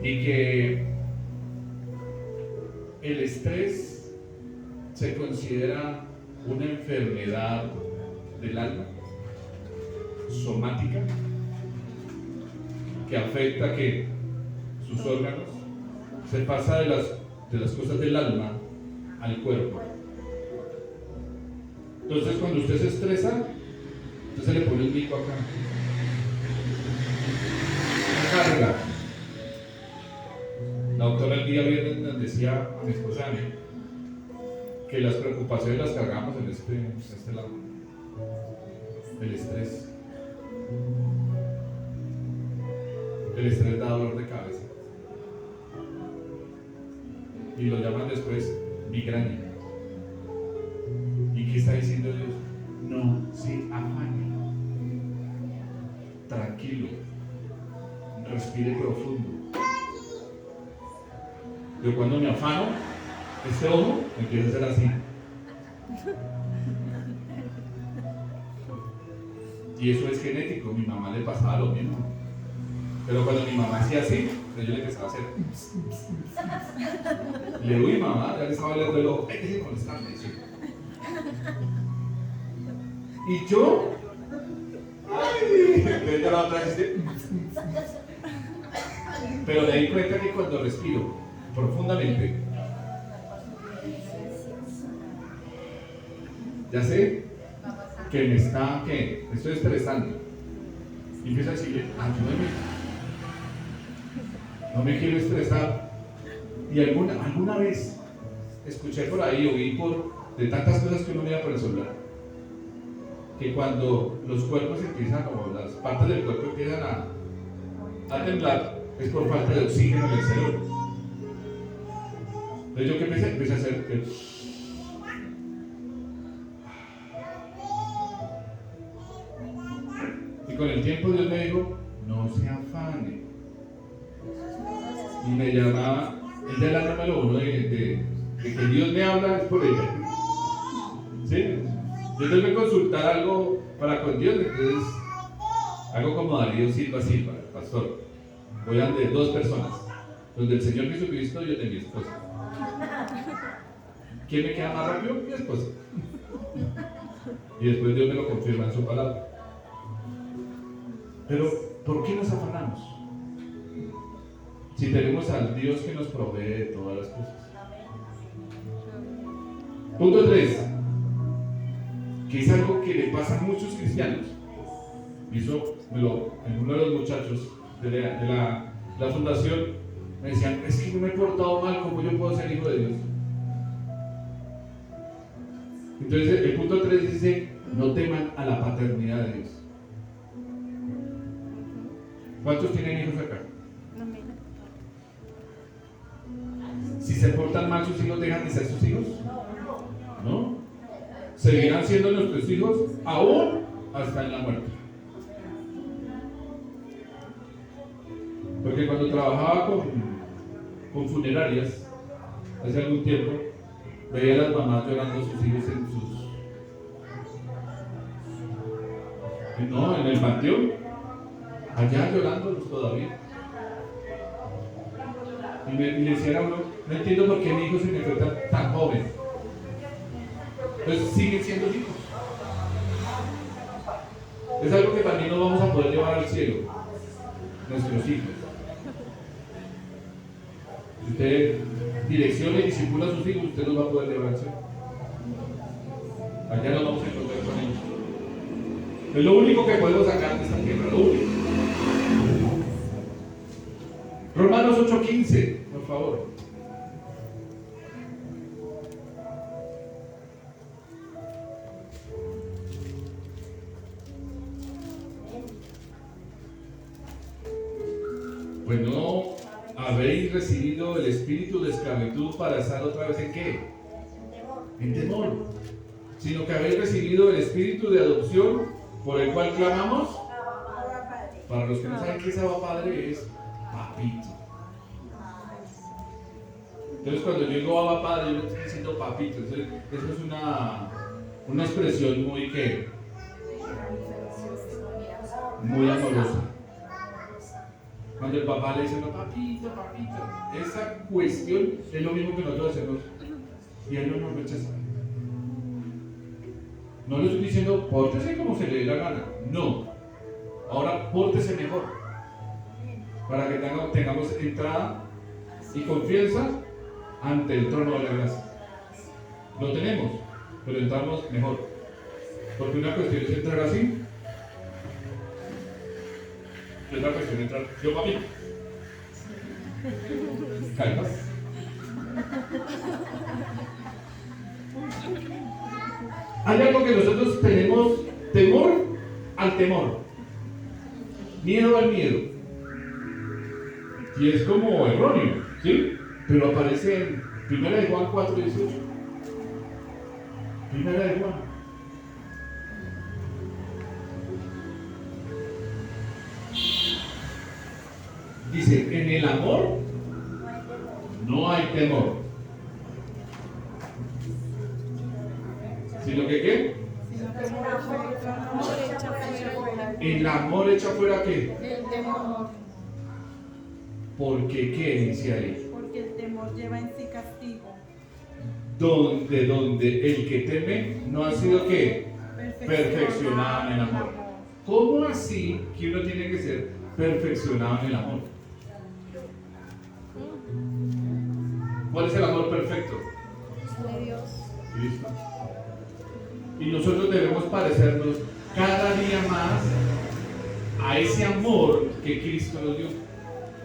Y que el estrés se considera una enfermedad del alma, somática, que afecta que sus órganos se pasa de las cosas del alma al cuerpo. Entonces cuando usted se estresa, entonces le pone el pico acá, una carga. La doctora el día viernes nos decía a mi esposa que las preocupaciones las cargamos en este lado, el estrés. El estrés da dolor de cabeza y lo llaman después migraña. ¿Y qué está diciendo Dios? No se afane, tranquilo, respire profundo. Yo cuando me afano, este ojo empieza a ser así. Y eso es genético, mi mamá le pasaba lo mismo. Pero cuando mi mamá hacía así, yo le empezaba a hacer. Le digo, uy mamá, ya le estaba hablando el ojo, déjese molestarme. Y yo, ay, entonces ya la otra vez, pero me di cuenta que cuando respiro profundamente, ya sé que me estoy estresando. Y empiezo a decirle, ayúdame, no me quiero estresar. Y alguna vez escuché por ahí, oí de tantas cosas que uno mira por el celular, que cuando los cuerpos empiezan, o las partes del cuerpo empiezan a temblar es por falta de oxígeno en el cerebro. Entonces yo que empecé a hacer y con el tiempo Dios me dijo, no se afane. Y me llamaba, ella es la número uno de que Dios me habla, es por ella. ¿Sí? Yo tengo que consultar algo para con Dios, entonces hago como Darío Silva, pastor. Voy a de dos personas, donde el Señor Jesucristo y yo de mi esposa. ¿Quién me queda más rápido? Mi esposa. Y después Dios me lo confirma en su palabra. Pero, ¿por qué nos afanamos? Si tenemos al Dios que nos provee de todas las cosas. Punto 3. Que es algo que le pasa a muchos cristianos. Y eso en uno de los muchachos de la fundación me decían, es que no me he portado mal, ¿cómo yo puedo ser hijo de Dios? Entonces el punto 3 dice, no teman a la paternidad de Dios. ¿Cuántos tienen hijos acá? Si se portan mal, sus hijos dejan de ser sus hijos. ¿No? Seguirán siendo nuestros hijos aún hasta en la muerte. Porque cuando trabajaba con funerarias hace algún tiempo, veía a las mamás llorando a sus hijos en el panteón, allá llorándolos todavía. Y le decía a uno, no entiendo por qué mi hijo se me fue tan joven. Entonces siguen siendo hijos. Es algo que también no vamos a poder llevar al cielo, nuestros hijos. Si usted direcciona y discipula a sus hijos, usted los va a poder llevar al cielo. Allá nos vamos a encontrar con ellos. Es lo único que podemos sacar de esta tierra, lo único. Romanos 8:15, por favor. Pues no habéis recibido el espíritu de esclavitud para estar otra vez en ¿qué? En temor. Sino que habéis recibido el espíritu de adopción por el cual clamamos. Para los que no saben qué es Abba Padre, es papito. Entonces cuando yo digo Abba Padre, yo no estoy diciendo papito. Entonces, eso es una expresión muy amorosa. Cuando el papá le dice, no, papito, esa cuestión es lo mismo que nosotros hacemos. Y él no nos rechaza. No le estoy diciendo, pórtese como se le dé la gana. No. Ahora, pórtese mejor. Para que tengamos entrada y confianza ante el trono de la gracia. Lo tenemos, pero entramos mejor. Porque una cuestión es entrar así. Es la cuestión de entrar. Yo para mí. Calmas. Hay algo que nosotros tenemos temor al temor. Miedo al miedo. Y es como erróneo, ¿sí? Pero aparece en 1 de Juan 4:18. 1 de Juan. Dice, en el amor no hay temor. ¿Sino que qué? El amor echa fuera ¿qué? El temor. ¿Por qué qué dice ahí? Porque el temor lleva en sí castigo. Donde el que teme no ha sido ¿qué? Perfeccionado en el amor. ¿Cómo así que uno tiene que ser perfeccionado en el amor? ¿Cuál es el amor perfecto? De Dios. Cristo. Y nosotros debemos parecernos cada día más a ese amor que Cristo nos dio,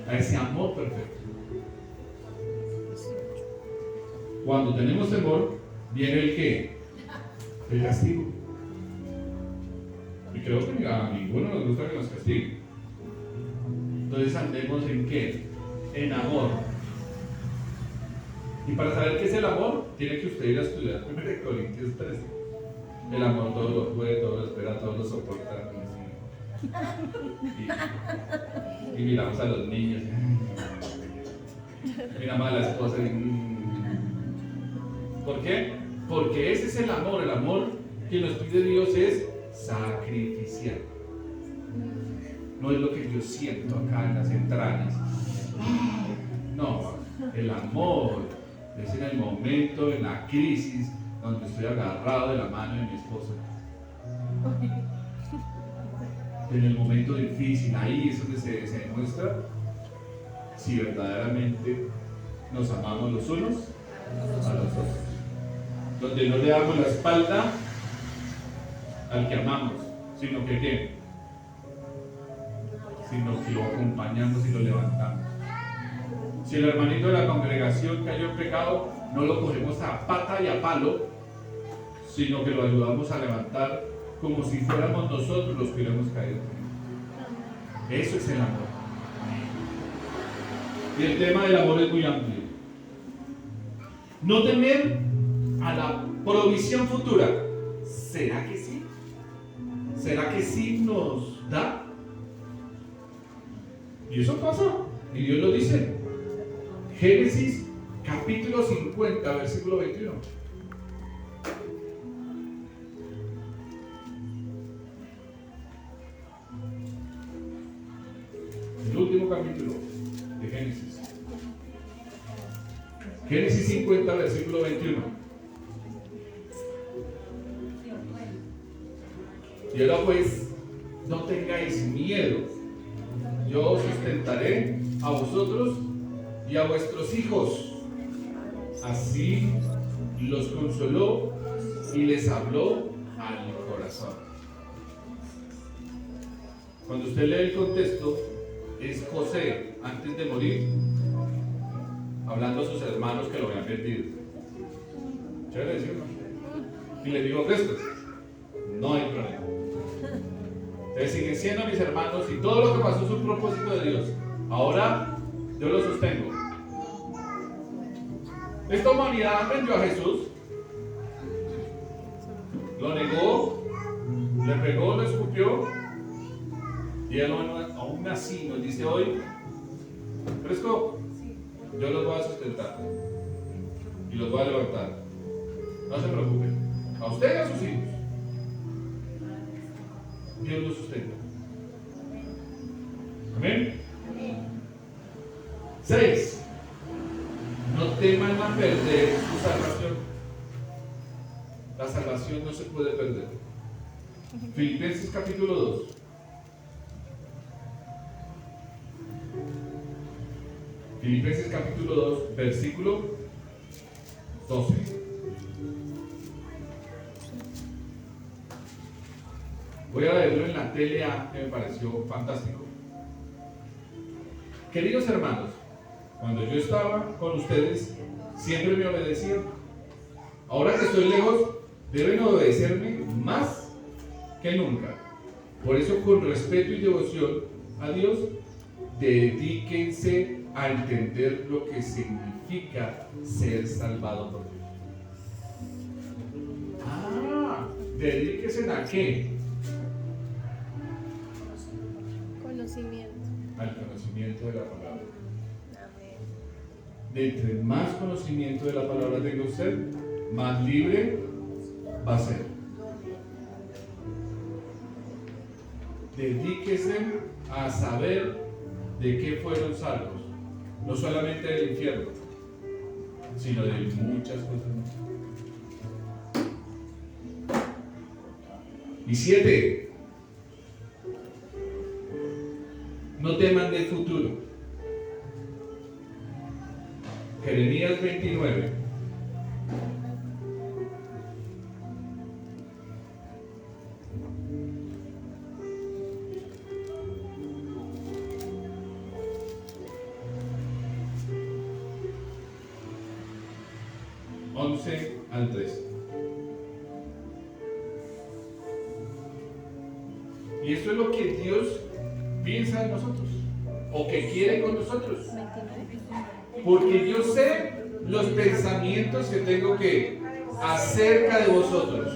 a ese amor perfecto. Cuando tenemos temor, viene el ¿qué? El castigo. Y creo que a ninguno nos gusta que nos castiguen. Entonces andemos en ¿qué? En amor. Y para saber qué es el amor, tiene que usted ir a estudiar 1 Corintios 13. El amor todo lo puede, todo lo espera, todo lo soporta. Y miramos a los niños. Miramos a la esposa y... ¿Por qué? Porque ese es el amor que nos pide Dios es sacrificial. No es lo que yo siento acá en las entrañas. No, el amor es en el momento, en la crisis, donde estoy agarrado de la mano de mi esposa. En el momento difícil, ahí es donde se demuestra si verdaderamente nos amamos los unos a los otros. Donde no le damos la espalda al que amamos, sino que ¿qué? Sino que lo acompañamos y lo levantamos. Si el hermanito de la congregación cayó en pecado, no lo cogemos a pata y a palo, sino que lo ayudamos a levantar como si fuéramos nosotros los que hubiéramos caído. Eso es el amor. Y el tema del amor es muy amplio. No temer a la provisión futura. ¿Será que sí? ¿Será que sí nos da? Y eso pasa. Y Dios lo dice. Génesis capítulo 50, versículo 21. El último capítulo de Génesis. Génesis 50, versículo 21. Y ahora pues, no tengáis miedo. Yo os sustentaré a vosotros y a vuestros hijos. Así los consoló y les habló al corazón. Cuando usted lee el contexto, es José, antes de morir, hablando a sus hermanos que lo habían perdido. Chévere decirlo. Y les digo esto, no hay problema. Ustedes siguen siendo mis hermanos y todo lo que pasó es un propósito de Dios. Ahora yo lo sostengo. Esta humanidad vendió a Jesús, lo negó, le pegó, lo escupió, y él aún así nos dice hoy: Fresco, yo los voy a sustentar y los voy a levantar. No se preocupen, a usted y a sus hijos. Dios los sustenta. Amén. 6. No teman a perder su salvación. La salvación no se puede perder. Filipenses capítulo 2. Filipenses capítulo 2, versículo 12. Voy a leerlo en la tele, que me pareció fantástico. Queridos hermanos, cuando yo estaba con ustedes, siempre me obedecían. Ahora que estoy lejos, deben obedecerme más que nunca. Por eso, con respeto y devoción a Dios, dedíquense a entender lo que significa ser salvado por Dios. Dedíquense a qué? Conocimiento. Al conocimiento de la palabra. Amén. De entre más conocimiento de la palabra tenga usted, más libre va a ser. Dedíquese a saber de qué fueron salvos, no solamente del infierno, sino de muchas cosas más. Y 7. No teman del futuro. Jeremías 29. Al 13. Y esto es lo que Dios piensa de nosotros. o que quiere con nosotros. Porque yo sé los pensamientos que tengo que acerca de vosotros.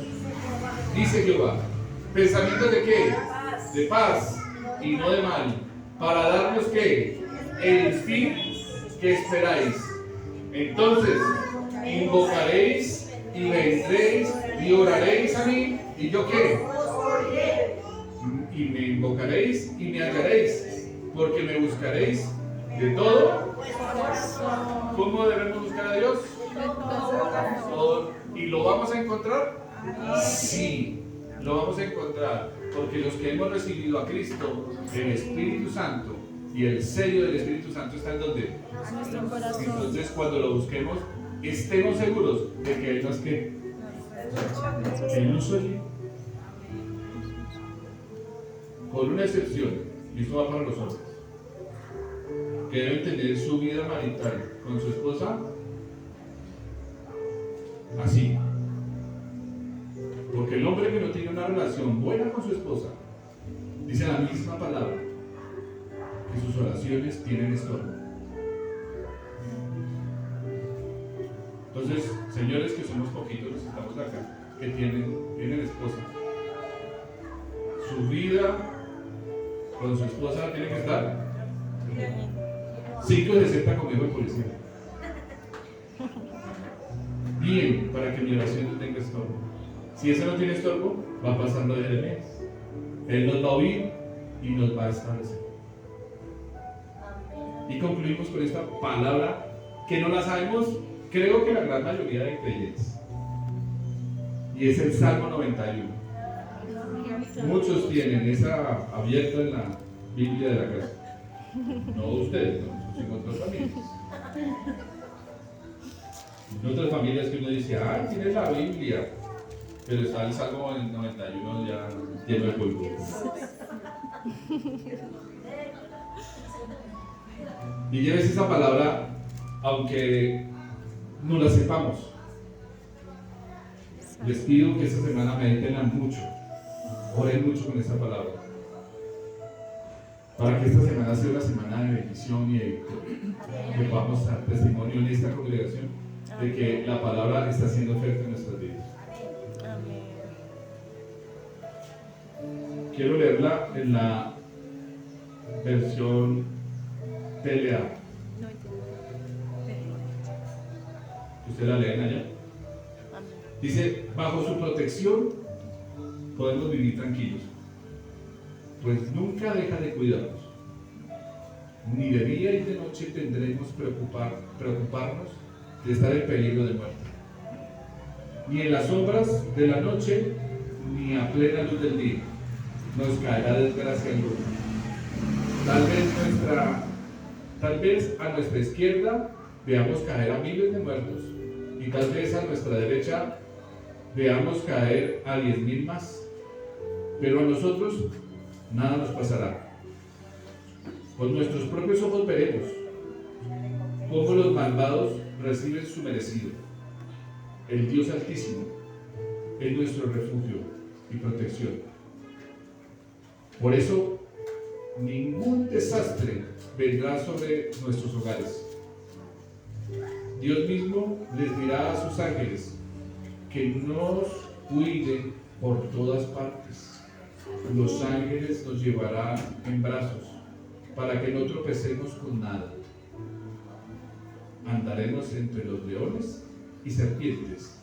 Dice Jehová, ¿pensamientos de qué? De paz y no de mal, para darnos ¿qué? El fin que esperáis. Entonces, invocaréis y vendréis y oraréis a mí, ¿y yo qué? Y me invocaréis y me hallaréis, porque me buscaréis de todo. ¿Cómo debemos buscar a Dios? ¿Y lo vamos a encontrar? Sí, lo vamos a encontrar, porque los que hemos recibido a Cristo, el Espíritu Santo y el sello del Espíritu Santo está en donde. Entonces, cuando lo busquemos, estemos seguros de que Él nos que Él nos oye. Con una excepción, y esto va para los hombres, que deben tener su vida marital con su esposa así. Porque el hombre que no tiene una relación buena con su esposa, dice la misma palabra, que sus oraciones tienen estorbo. Entonces, señores que somos poquitos los que estamos acá, que tienen esposa, su vida con su esposa tiene que estar 560 conmigo el policía. Bien, para que mi oración no tenga estorbo. Si ese no tiene estorbo, va pasando de mes. Él nos va a oír y nos va a establecer. Y concluimos con esta palabra que no la sabemos, creo que la gran mayoría de creyentes. Y es el Salmo 91. Muchos tienen esa abierta en la Biblia de la casa. No ustedes, no, sino otras familias. En otras familias que uno dice, ay, tienes la Biblia, pero está el Salmo 91 ya lleno de polvo. Y lleves esa palabra, aunque no la sepamos. Les pido que esta semana meditenla mucho, oren mucho con esta palabra, para que esta semana sea una semana de bendición y de victoria, que podamos dar testimonio en esta congregación de que la palabra está siendo oferta en nuestras vidas. Quiero leerla en la versión TLA. ¿Ustedes la leen allá? Dice, bajo su protección podemos vivir tranquilos, pues nunca deja de cuidarnos. Ni de día y de noche tendremos preocuparnos de estar en peligro de muerte. Ni en las sombras de la noche, ni a plena luz del día nos caerá desgracia alguna. Tal vez a nuestra izquierda veamos caer a miles de muertos, y tal vez a nuestra derecha veamos caer a 10,000 más, pero a nosotros nada nos pasará. Con nuestros propios ojos veremos cómo los malvados reciben su merecido. El Dios Altísimo es nuestro refugio y protección. Por eso, ningún desastre vendrá sobre nuestros hogares. Dios mismo les dirá a sus ángeles que nos cuiden por todas partes. Los ángeles nos llevarán en brazos para que no tropecemos con nada. Andaremos entre los leones y serpientes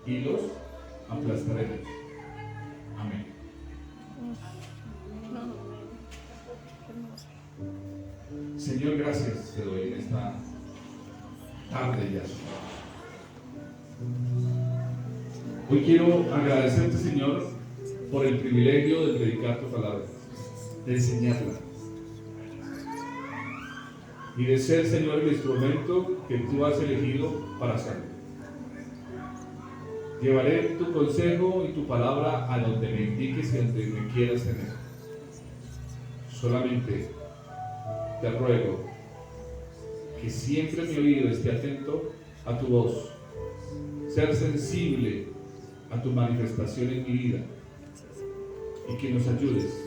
y los aplastaremos. Amén. Señor, gracias te doy en esta tarde ya. Hoy quiero agradecerte, Señor, por el privilegio de predicar tu palabra, de enseñarla y de ser, Señor, el instrumento que tú has elegido para hacerlo. Llevaré tu consejo y tu palabra a donde me indiques y a donde me quieras tener. Solamente te ruego que siempre mi oído esté atento a tu voz, ser sensible a tu manifestación en mi vida y que nos ayudes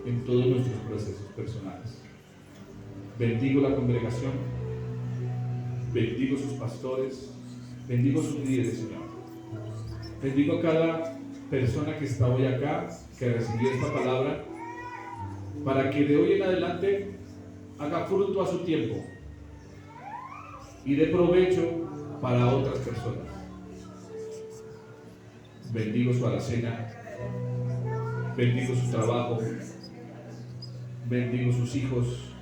en todos nuestros procesos personales. Bendigo la congregación, bendigo sus pastores, bendigo sus líderes, Señor. Bendigo a cada persona que está hoy acá, que recibió esta palabra, para que de hoy en adelante haga fruto a su tiempo y dé provecho para otras personas. Bendigo su alacena, bendigo su trabajo, bendigo sus hijos,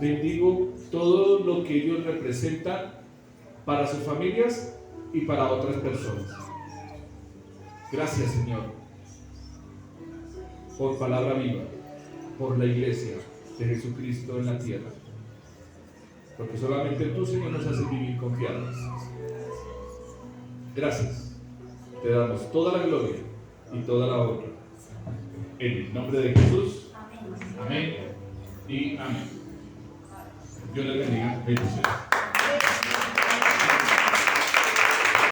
bendigo todo lo que ellos representan para sus familias y para otras personas. Gracias, Señor, por palabra viva, por la iglesia de Jesucristo en la tierra, porque solamente tú, Señor, nos haces vivir confiados. Gracias, te damos toda la gloria y toda la honra en el nombre de Jesús. Amén y amén. Dios les bendiga. Bendiciones.